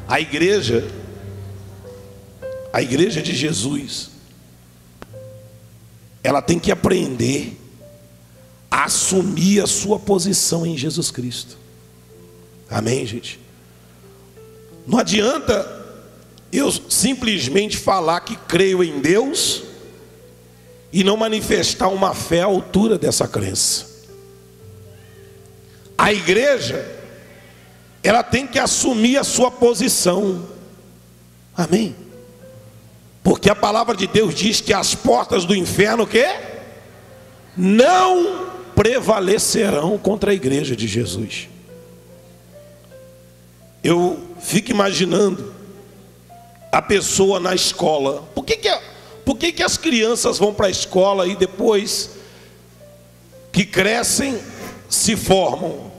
A igreja de Jesus, ela tem que aprender a assumir a sua posição em Jesus Cristo. Amém, gente? Não adianta eu simplesmente falar que creio em Deus e não manifestar uma fé à altura dessa crença. A igreja, ela tem que assumir a sua posição. Amém? Porque a palavra de Deus diz que as portas do inferno, o quê? Não prevalecerão contra a igreja de Jesus. Eu fico imaginando a pessoa na escola. Por que as crianças vão para a escola e depois que crescem se formam?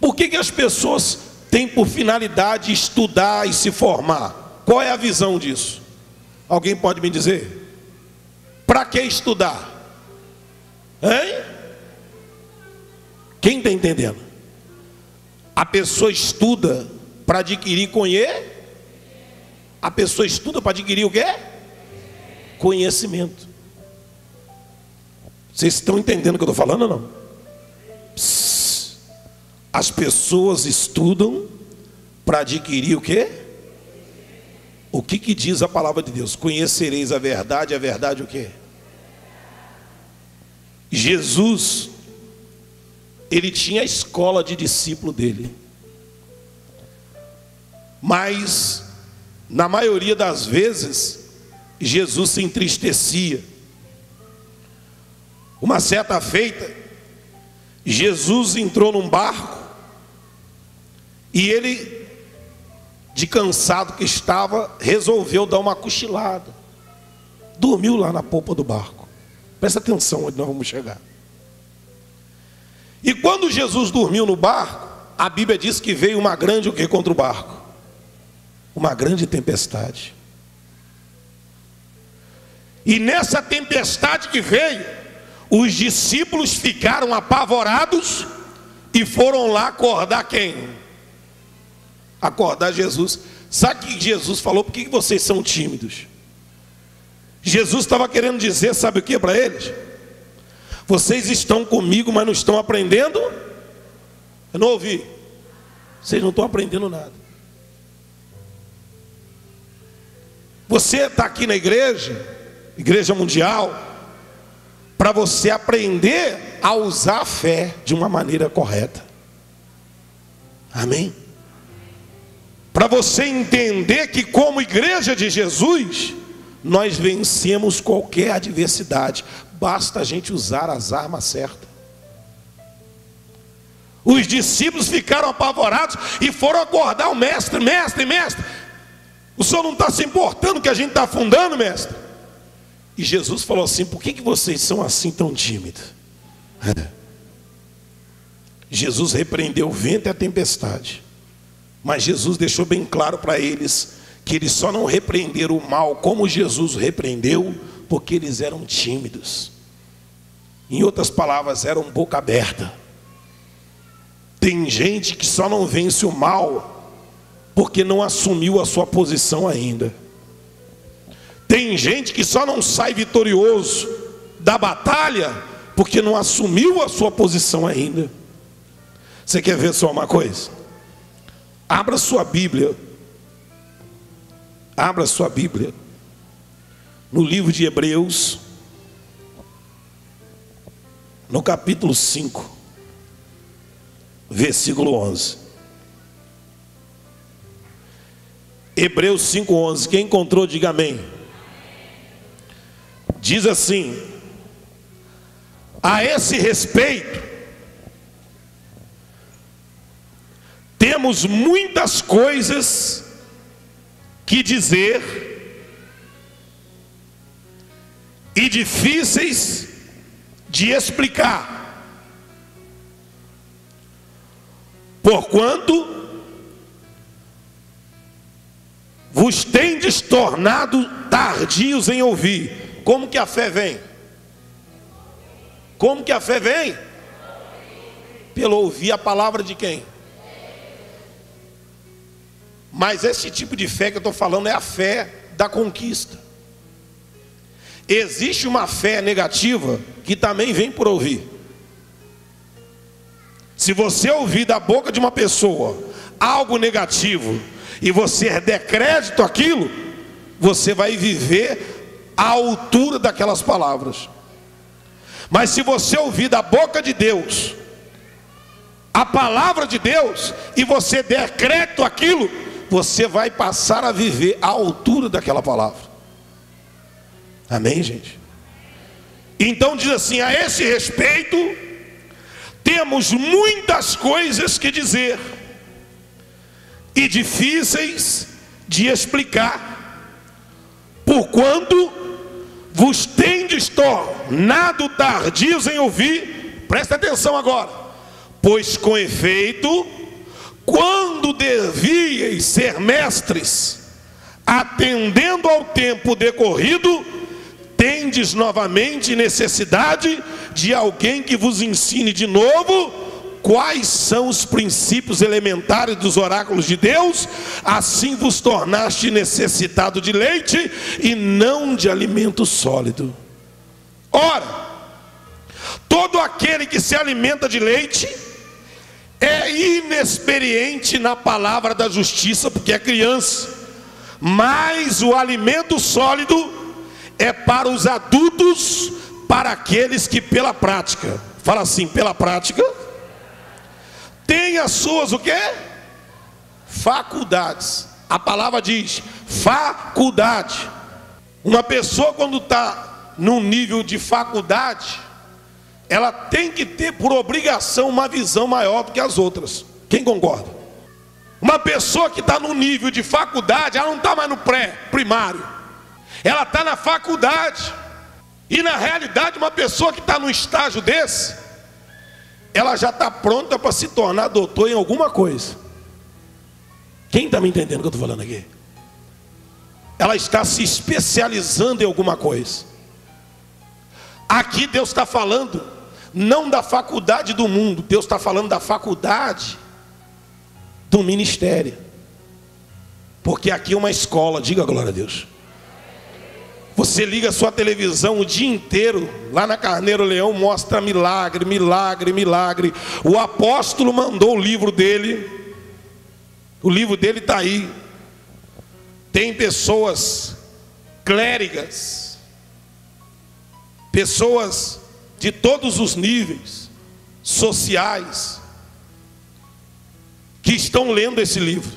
Por que as pessoas têm por finalidade estudar e se formar? Qual é a visão disso? Alguém pode me dizer? Para que estudar? Hein? Quem está entendendo? A pessoa estuda para adquirir conhecimento. A pessoa estuda para adquirir o quê? Conhecimento. Vocês estão entendendo o que eu estou falando ou não? As pessoas estudam para adquirir o quê? O que diz a palavra de Deus? Conhecereis a verdade o quê? Jesus, ele tinha a escola de discípulo dele, mas na maioria das vezes Jesus se entristecia. Uma certa feita, Jesus entrou num barco e ele, de cansado que estava, resolveu dar uma cochilada. Dormiu lá na polpa do barco. Presta atenção onde nós vamos chegar. E quando Jesus dormiu no barco, a Bíblia diz que veio uma grande o que contra o barco? Uma grande tempestade. E nessa tempestade que veio, os discípulos ficaram apavorados e foram lá acordar quem? Acordar Jesus. Sabe o que Jesus falou? Por que vocês são tímidos? Jesus estava querendo dizer, sabe o que para eles? Vocês estão comigo, mas não estão aprendendo? Eu não ouvi. Vocês não estão aprendendo nada. Você está aqui na igreja mundial, para você aprender a usar a fé de uma maneira correta. Amém? Para você entender que como igreja de Jesus, nós vencemos qualquer adversidade. Basta a gente usar as armas certas. Os discípulos ficaram apavorados e foram acordar o mestre. Mestre, o senhor não está se importando que a gente está afundando, mestre? E Jesus falou assim: por que vocês são assim tão tímidos? Jesus repreendeu o vento e a tempestade, mas Jesus deixou bem claro para eles que eles só não repreenderam o mal como Jesus repreendeu, porque eles eram tímidos. Em outras palavras, eram boca aberta. Tem gente que só não vence o mal porque não assumiu a sua posição ainda. Tem gente que só não sai vitorioso da batalha porque não assumiu a sua posição ainda. Você quer ver só uma coisa? Abra sua Bíblia. Abra sua Bíblia no livro de Hebreus, no capítulo 5, versículo 11. Hebreus 5:11. Quem encontrou, diga amém. Diz assim: a esse respeito, temos muitas coisas que dizer e difíceis de explicar, porquanto vos tendes tornado tardios em ouvir. Como que a fé vem? Como que a fé vem? Pelo ouvir a palavra de quem? Mas esse tipo de fé que eu estou falando é a fé da conquista. Existe uma fé negativa que também vem por ouvir. Se você ouvir da boca de uma pessoa algo negativo e você der crédito àquilo, você vai viver à altura daquelas palavras. Mas se você ouvir da boca de Deus a palavra de Deus e você der crédito àquilo, você vai passar a viver à altura daquela palavra. Amém, gente? Então diz assim: a esse respeito temos muitas coisas que dizer e difíceis de explicar, porquanto vos tendes tornado tardios em ouvir. Presta atenção agora. Pois com efeito, quando devíeis ser mestres, atendendo ao tempo decorrido, tendes novamente necessidade de alguém que vos ensine de novo quais são os princípios elementares dos oráculos de Deus. Assim vos tornaste necessitado de leite e não de alimento sólido. Ora, todo aquele que se alimenta de leite é inexperiente na palavra da justiça, porque é criança. Mas o alimento sólido é para os adultos, para aqueles que pela prática, fala assim, pela prática, tem as suas o quê? Faculdades. A palavra diz faculdade. Uma pessoa quando está num nível de faculdade, ela tem que ter por obrigação uma visão maior do que as outras. Quem concorda? Uma pessoa que está no nível de faculdade, ela não está mais no pré-primário, ela está na faculdade. E na realidade uma pessoa que está num estágio desse, ela já está pronta para se tornar doutor em alguma coisa. Quem está me entendendo o que eu estou falando aqui? Ela está se especializando em alguma coisa. Aqui Deus está falando não da faculdade do mundo, Deus está falando da faculdade do ministério. Porque aqui é uma escola, diga glória a Deus. Você liga a sua televisão o dia inteiro, lá na Carneiro Leão mostra milagre, milagre, milagre. O apóstolo mandou o livro dele está aí. Tem pessoas clérigas, pessoas de todos os níveis sociais, que estão lendo esse livro,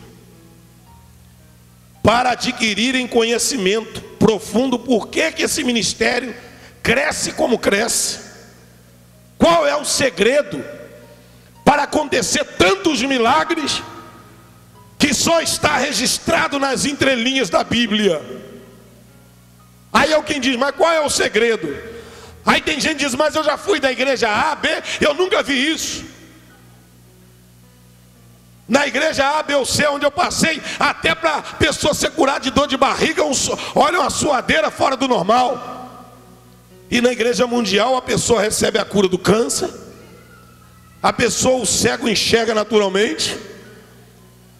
para adquirirem conhecimento profundo. Por que esse ministério cresce como cresce? Qual é o segredo para acontecer tantos milagres que só está registrado nas entrelinhas da Bíblia? Aí alguém diz, mas qual é o segredo? Aí tem gente que diz, mas eu já fui da igreja A, B, eu nunca vi isso. Na igreja A, B ou C, onde eu passei, até para a pessoa ser curada de dor de barriga, olha uma suadeira fora do normal. E na igreja mundial a pessoa recebe a cura do câncer, a pessoa, o cego enxerga naturalmente,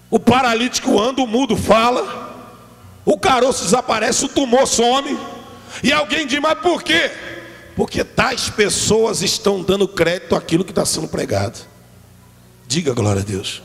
o paralítico anda, o mudo fala, o caroço desaparece, o tumor some. E alguém diz, mas por quê? Porque tais pessoas estão dando crédito àquilo que está sendo pregado. Diga glória a Deus.